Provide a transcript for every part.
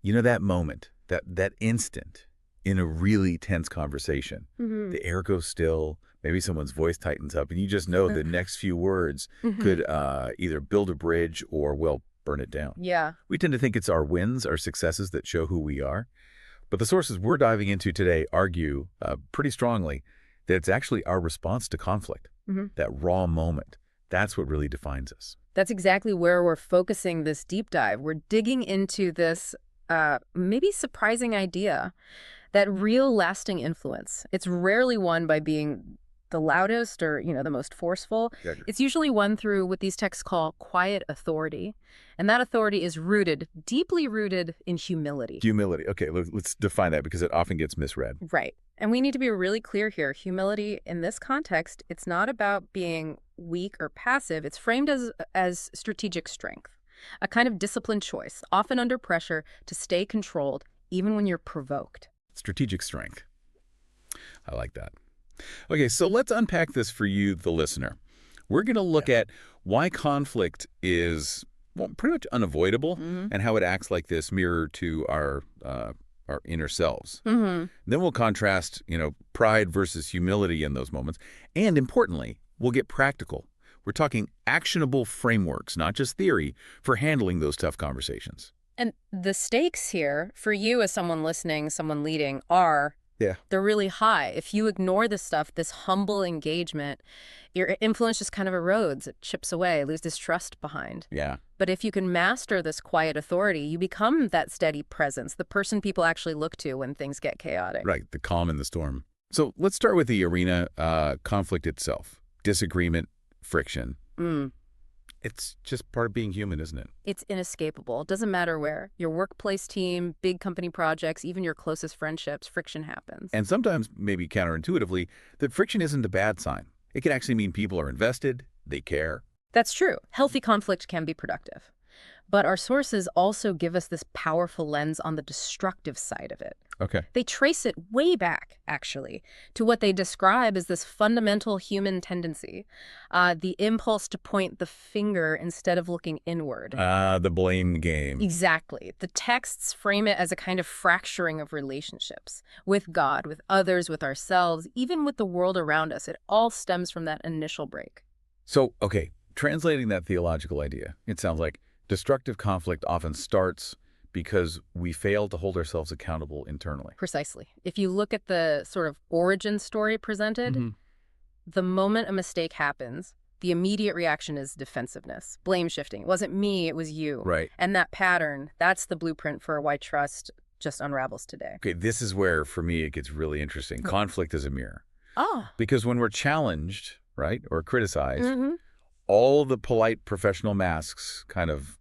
You know, that moment, that instant in a really tense conversation, the air goes still, maybe someone's voice tightens up, and you just know the next few words could either build a bridge or, well, burn it down. Yeah. We tend to think it's our wins, our successes that show who we are. But the sources we're diving into today argue pretty strongly that it's actually our response to conflict, that raw moment. That's what really defines us. That's exactly where we're focusing this deep dive. We're digging into this maybe surprising idea that real lasting influence, it's rarely won by being the loudest or, the most forceful. Yeah. It's usually won through what these texts call quiet authority. And that authority is rooted, deeply rooted in humility. Humility. Okay, let's define that because it often gets misread. Right. And we need to be really clear here. Humility in this context, it's not about being weak or passive. It's framed as strategic strength, a kind of disciplined choice, often under pressure to stay controlled, even when you're provoked. Strategic strength. I like that. Okay, so let's unpack this for you, the listener. We're going to look at why conflict is, well, pretty much unavoidable and how it acts like this mirror to our inner selves. Then we'll contrast, pride versus humility in those moments. And importantly, we'll get practical. We're talking actionable frameworks, not just theory, for handling those tough conversations. And the stakes here, for you as someone listening, someone leading, they're really high. If you ignore this stuff, this humble engagement, your influence just kind of erodes, it chips away, loses trust behind. Yeah. But if you can master this quiet authority, you become that steady presence, the person people actually look to when things get chaotic. Right, the calm in the storm. So let's start with the arena conflict itself. Disagreement, friction. It's just part of being human, isn't it? It's inescapable. It doesn't matter where. Your workplace team, big company projects, even your closest friendships, friction happens. And sometimes, maybe counterintuitively, that friction isn't a bad sign. It can actually mean people are invested, they care. That's true. Healthy conflict can be productive. But our sources also give us this powerful lens on the destructive side of it. Okay. They trace it way back, actually, to what they describe as this fundamental human tendency, the impulse to point the finger instead of looking inward. The blame game. Exactly. The texts frame it as a kind of fracturing of relationships with God, with others, with ourselves, even with the world around us. It all stems from that initial break. So, okay, translating that theological idea, it sounds like destructive conflict often starts because we fail to hold ourselves accountable internally. Precisely. If you look at the sort of origin story presented, the moment a mistake happens, the immediate reaction is defensiveness, blame shifting. It wasn't me, it was you. Right. And that pattern, that's the blueprint for why trust just unravels today. Okay, this is where, for me, it gets really interesting. Conflict is a mirror. Ah. Because when we're challenged, right, or criticized, all the polite professional masks kind of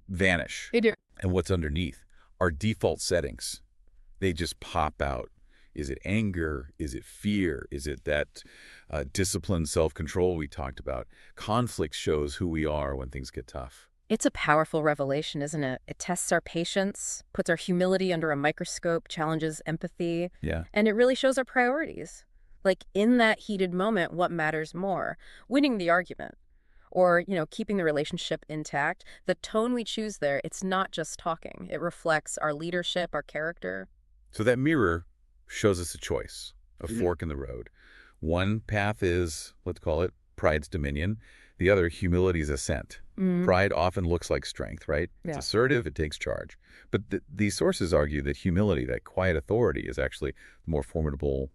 vanish. They do. And what's underneath? Our default settings. They just pop out. Is it anger? Is it fear? Is it that disciplined self-control we talked about? Conflict shows who we are when things get tough. It's a powerful revelation, isn't it? It tests our patience, puts our humility under a microscope, challenges empathy, and it really shows our priorities. Like in that heated moment, what matters more? Winning the argument or, keeping the relationship intact. The tone we choose there, it's not just talking. It reflects our leadership, our character. So that mirror shows us a choice, a fork in the road. One path is, let's call it, pride's dominion. The other, humility's ascent. Pride often looks like strength, right? It's assertive, it takes charge. But these sources argue that humility, that quiet authority, is actually the more formidable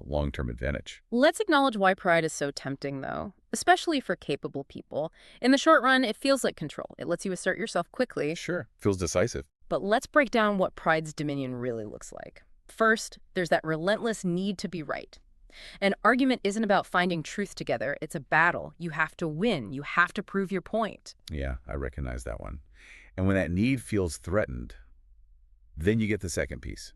long-term advantage. Let's acknowledge why pride is so tempting, though, especially for capable people. In the short run, it feels like control. It lets you assert yourself quickly. Sure. Feels decisive. But let's break down what pride's dominion really looks like. First, there's that relentless need to be right. An argument isn't about finding truth together. It's a battle. You have to win. You have to prove your point. Yeah, I recognize that one. And when that need feels threatened, then you get the second piece,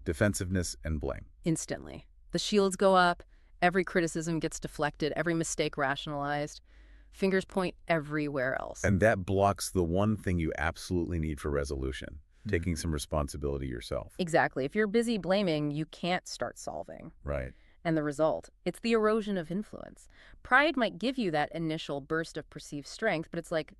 defensiveness and blame. Instantly. The shields go up. Every criticism gets deflected. Every mistake rationalized. Fingers point everywhere else. And that blocks the one thing you absolutely need for resolution, taking some responsibility yourself. Exactly. If you're busy blaming, you can't start solving. Right. And the result, it's the erosion of influence. Pride might give you that initial burst of perceived strength, but it's like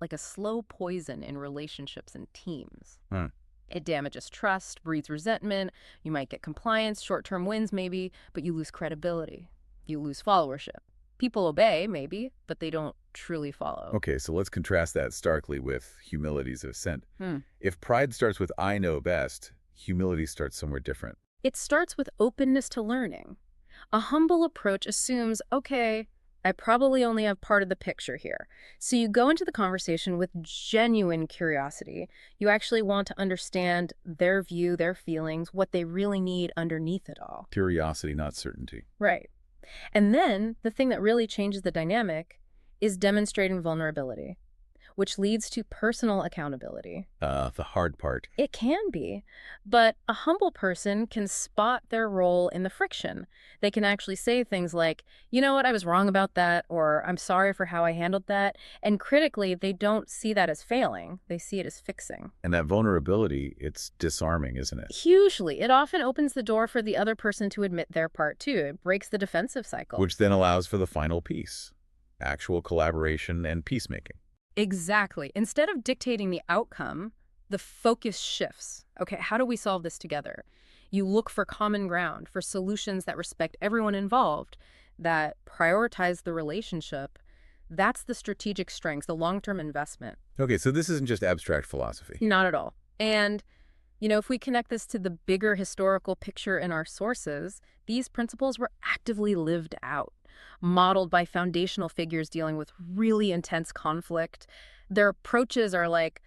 like a slow poison in relationships and teams. Hmm. It damages trust, breeds resentment. You might get compliance, short-term wins maybe, but you lose credibility. You lose followership. People obey, maybe, but they don't truly follow. Okay, so let's contrast that starkly with humility's ascent. Hmm. If pride starts with "I know best," humility starts somewhere different. It starts with openness to learning. A humble approach assumes, okay, I probably only have part of the picture here. So you go into the conversation with genuine curiosity. You actually want to understand their view, their feelings, what they really need underneath it all. Curiosity, not certainty. Right. And then the thing that really changes the dynamic is demonstrating vulnerability, which leads to personal accountability. The hard part. It can be, but a humble person can spot their role in the friction. They can actually say things like, you know what, I was wrong about that, or I'm sorry for how I handled that. And critically, they don't see that as failing. They see it as fixing. And that vulnerability, it's disarming, isn't it? Hugely. It often opens the door for the other person to admit their part, too. It breaks the defensive cycle. Which then allows for the final piece, actual collaboration and peacemaking. Exactly. Instead of dictating the outcome, the focus shifts. Okay, how do we solve this together? You look for common ground, for solutions that respect everyone involved, that prioritize the relationship. That's the strategic strength, the long-term investment. Okay, so this isn't just abstract philosophy. Not at all. And, if we connect this to the bigger historical picture in our sources, these principles were actively lived out, modeled by foundational figures dealing with really intense conflict. Their approaches are like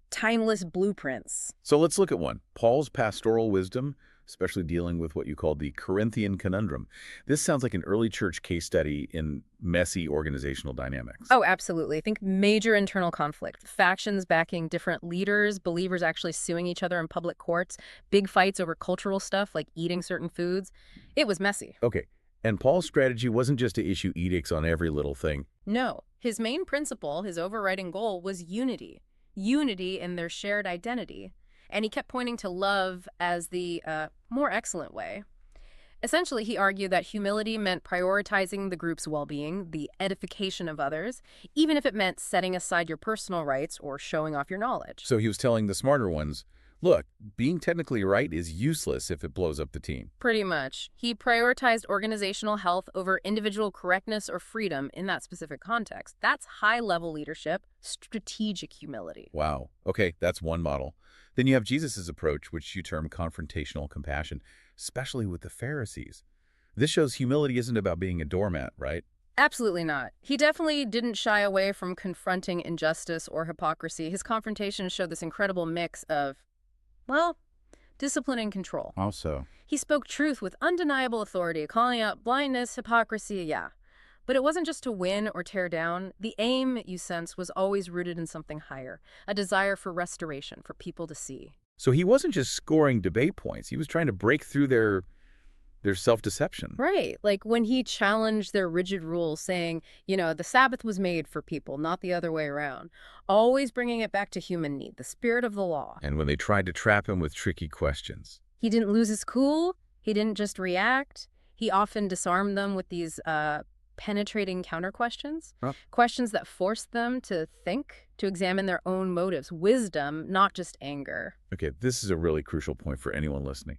timeless blueprints. So let's look at one. Paul's pastoral wisdom, especially dealing with what you call the Corinthian conundrum. This sounds like an early church case study in messy organizational dynamics. Oh, absolutely. Think major internal conflict, factions backing different leaders, believers actually suing each other in public courts, big fights over cultural stuff like eating certain foods. It was messy. Okay. And Paul's strategy wasn't just to issue edicts on every little thing. No. His main principle, his overriding goal, was unity. Unity in their shared identity. And he kept pointing to love as the more excellent way. Essentially, he argued that humility meant prioritizing the group's well-being, the edification of others, even if it meant setting aside your personal rights or showing off your knowledge. So he was telling the smarter ones, look, being technically right is useless if it blows up the team. Pretty much. He prioritized organizational health over individual correctness or freedom in that specific context. That's high-level leadership, strategic humility. Wow. Okay, that's one model. Then you have Jesus' approach, which you term confrontational compassion, especially with the Pharisees. This shows humility isn't about being a doormat, right? Absolutely not. He definitely didn't shy away from confronting injustice or hypocrisy. His confrontations showed this incredible mix of, well, discipline and control. Also, he spoke truth with undeniable authority, calling out blindness, hypocrisy, yeah. But it wasn't just to win or tear down. The aim, you sense, was always rooted in something higher, a desire for restoration, for people to see. So he wasn't just scoring debate points. He was trying to break through their self-deception. Right. Like when he challenged their rigid rules, saying, the Sabbath was made for people, not the other way around. Always bringing it back to human need, the spirit of the law. And when they tried to trap him with tricky questions. He didn't lose his cool. He didn't just react. He often disarmed them with these penetrating counter questions, questions that forced them to think, to examine their own motives, wisdom, not just anger. Okay, this is a really crucial point for anyone listening.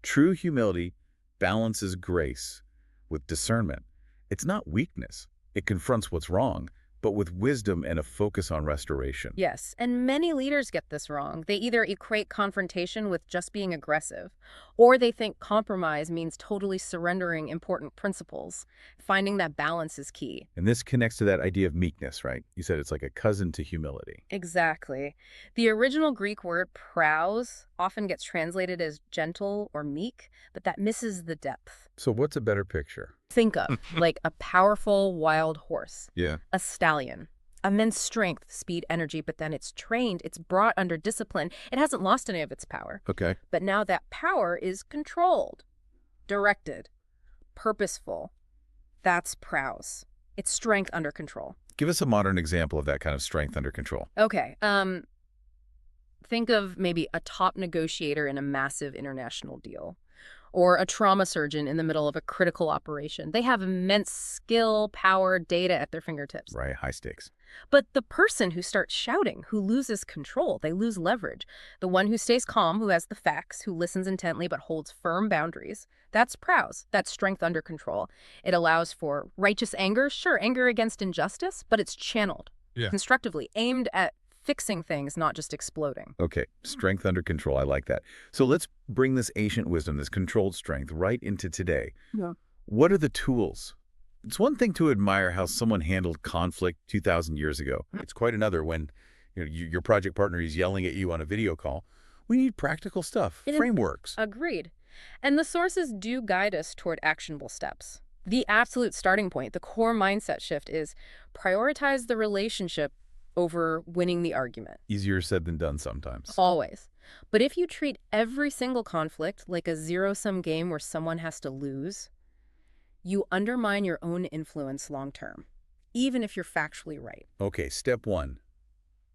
True humility balances grace with discernment. It's not weakness. It confronts what's wrong, but with wisdom and a focus on restoration. Yes, and many leaders get this wrong. They either equate confrontation with just being aggressive, or they think compromise means totally surrendering important principles. Finding that balance is key. And this connects to that idea of meekness, right? You said it's like a cousin to humility. Exactly. The original Greek word praus often gets translated as gentle or meek, but that misses the depth. So what's a better picture? Think of like a powerful wild horse. Yeah. A stallion. Immense strength, speed, energy, but then it's trained, it's brought under discipline. It hasn't lost any of its power. Okay. But now that power is controlled, directed, purposeful. That's praus. It's strength under control. Give us a modern example of that kind of strength under control. Okay. Think of maybe a top negotiator in a massive international deal. or a trauma surgeon in the middle of a critical operation. They have immense skill, power, data at their fingertips. Right, high stakes. But the person who starts shouting, who loses control, they lose leverage. The one who stays calm, who has the facts, who listens intently but holds firm boundaries, that's prowess. That's strength under control. It allows for righteous anger, sure, anger against injustice, but it's channeled constructively, aimed at fixing things, not just exploding. Okay, strength under control. I like that. So let's bring this ancient wisdom, this controlled strength, right into today. Yeah. What are the tools? It's one thing to admire how someone handled conflict 2,000 years ago. It's quite another when your project partner is yelling at you on a video call. We need practical stuff, frameworks. Agreed. And the sources do guide us toward actionable steps. The absolute starting point, the core mindset shift is prioritize the relationship over winning the argument. Easier said than done sometimes. Always. But if you treat every single conflict like a zero-sum game where someone has to lose, you undermine your own influence long-term, even if you're factually right. Okay, step one,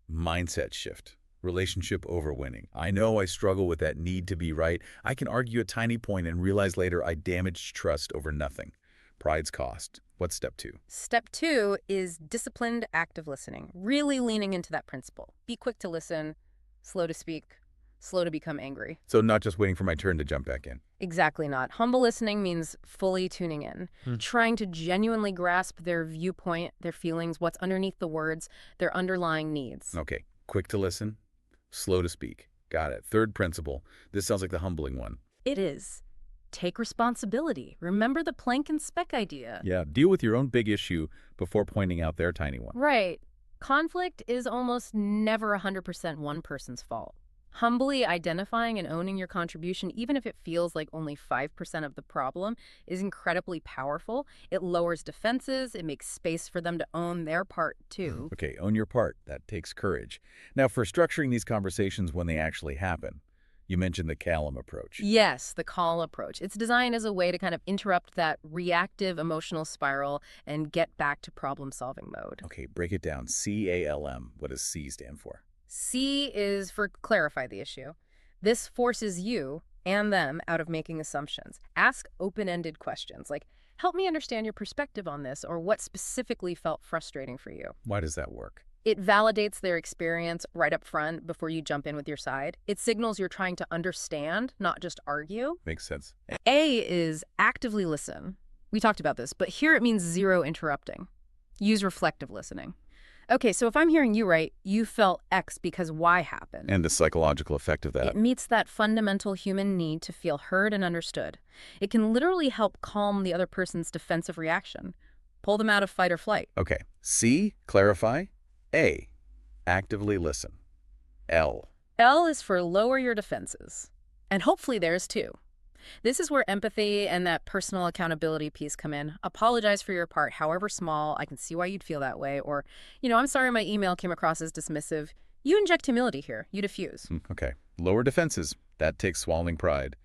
mindset shift. Relationship over winning. I know I struggle with that need to be right. I can argue a tiny point and realize later I damaged trust over nothing. Pride's cost. What's step two? Step two is disciplined, active listening. Really leaning into that principle. Be quick to listen, slow to speak, slow to become angry. So not just waiting for my turn to jump back in. Exactly not. Humble listening means fully tuning in, trying to genuinely grasp their viewpoint, their feelings, what's underneath the words, their underlying needs. Okay, quick to listen, slow to speak. Got it. Third principle. This sounds like the humbling one. It is. Take responsibility. Remember the plank and speck idea. Yeah, deal with your own big issue before pointing out their tiny one. Right. Conflict is almost never 100% one person's fault. Humbly identifying and owning your contribution, even if it feels like only 5% of the problem, is incredibly powerful. It lowers defenses. It makes space for them to own their part, too. Okay, own your part. That takes courage. Now, for structuring these conversations when they actually happen, you mentioned the Callum approach. Yes, the call approach. It's designed as a way to kind of interrupt that reactive emotional spiral and get back to problem-solving mode. Okay, break it down. C-A-L-M. What does C stand for? C is for clarify the issue. This forces you and them out of making assumptions. Ask open-ended questions like, help me understand your perspective on this, or what specifically felt frustrating for you. Why does that work? It validates their experience right up front before you jump in with your side. It signals you're trying to understand, not just argue. Makes sense. A is actively listen. We talked about this, but here it means zero interrupting. Use reflective listening. Okay, so if I'm hearing you right, you felt X because Y happened. And the psychological effect of that. It meets that fundamental human need to feel heard and understood. It can literally help calm the other person's defensive reaction, pull them out of fight or flight. Okay, C, clarify. A, actively listen. L. L is for lower your defenses. And hopefully theirs too. This is where empathy and that personal accountability piece come in. Apologize for your part, however small. I can see why you'd feel that way. Or, I'm sorry my email came across as dismissive. You inject humility here. You diffuse. Okay. Lower defenses. That takes swallowing pride.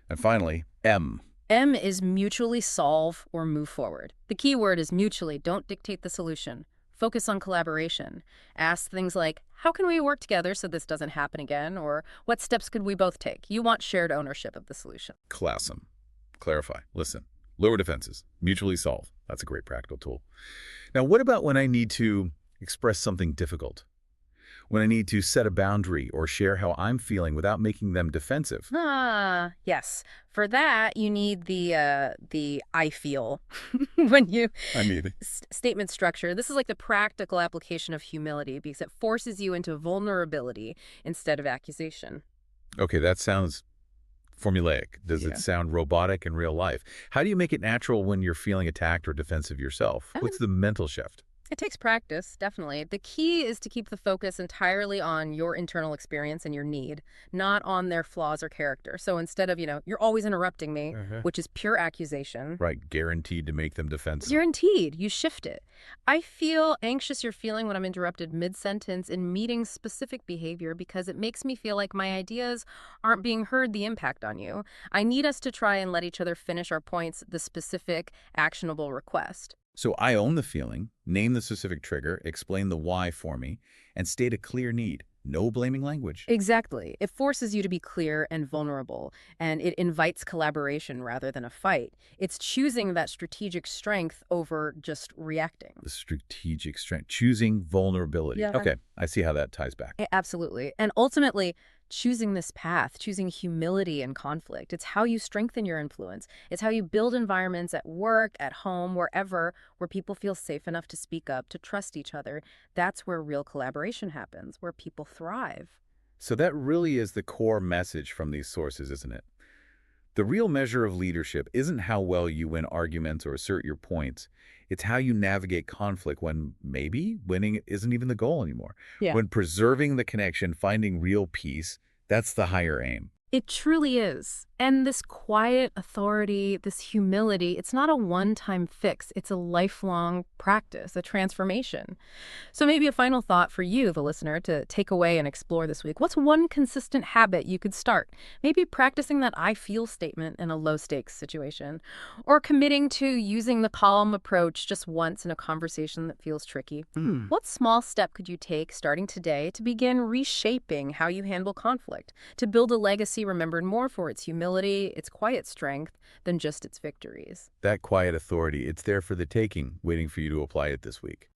And finally, M. M is mutually solve or move forward. The key word is mutually. Don't dictate the solution. Focus on collaboration. Ask things like, how can we work together so this doesn't happen again? Or what steps could we both take? You want shared ownership of the solution. Classem. Clarify. Listen. Lower defenses. Mutually solve. That's a great practical tool. Now, what about when I need to express something difficult? When I need to set a boundary or share how I'm feeling without making them defensive? Yes. For that, you need the I feel when you statement structure. This is like the practical application of humility because it forces you into vulnerability instead of accusation. Okay, that sounds formulaic. Does it sound robotic in real life? How do you make it natural when you're feeling attacked or defensive yourself? What's the mental shift? It takes practice, definitely. The key is to keep the focus entirely on your internal experience and your need, not on their flaws or character. So instead of, you're always interrupting me, which is pure accusation. Right, guaranteed to make them defensive. Guaranteed. You shift it. I feel anxious you're feeling when I'm interrupted mid-sentence in meeting specific behavior because it makes me feel like my ideas aren't being heard, the impact on you. I need us to try and let each other finish our points, the specific actionable request. So I own the feeling, name the specific trigger, explain the why for me, and state a clear need. no blaming language. Exactly. It forces you to be clear and vulnerable, and it invites collaboration rather than a fight. It's choosing that strategic strength over just reacting. The strategic strength, choosing vulnerability. Yeah. Okay, I see how that ties back. Absolutely. And ultimately, choosing this path, choosing humility and conflict, it's how you strengthen your influence. It's how you build environments at work, at home, wherever, where people feel safe enough to speak up, to trust each other. That's where real collaboration happens, where people thrive. So that really is the core message from these sources, isn't it? The real measure of leadership isn't how well you win arguments or assert your points. It's how you navigate conflict when maybe winning isn't even the goal anymore. Yeah. When preserving the connection, finding real peace, that's the higher aim. It truly is. And this quiet authority, this humility, it's not a one-time fix. It's a lifelong practice, a transformation. So maybe a final thought for you, the listener, to take away and explore this week. What's one consistent habit you could start? Maybe practicing that I feel statement in a low-stakes situation, or committing to using the calm approach just once in a conversation that feels tricky. What small step could you take starting today to begin reshaping how you handle conflict, to build a legacy remembered more for its humility, its quiet strength, than just its victories? That quiet authority, it's there for the taking, waiting for you to apply it this week.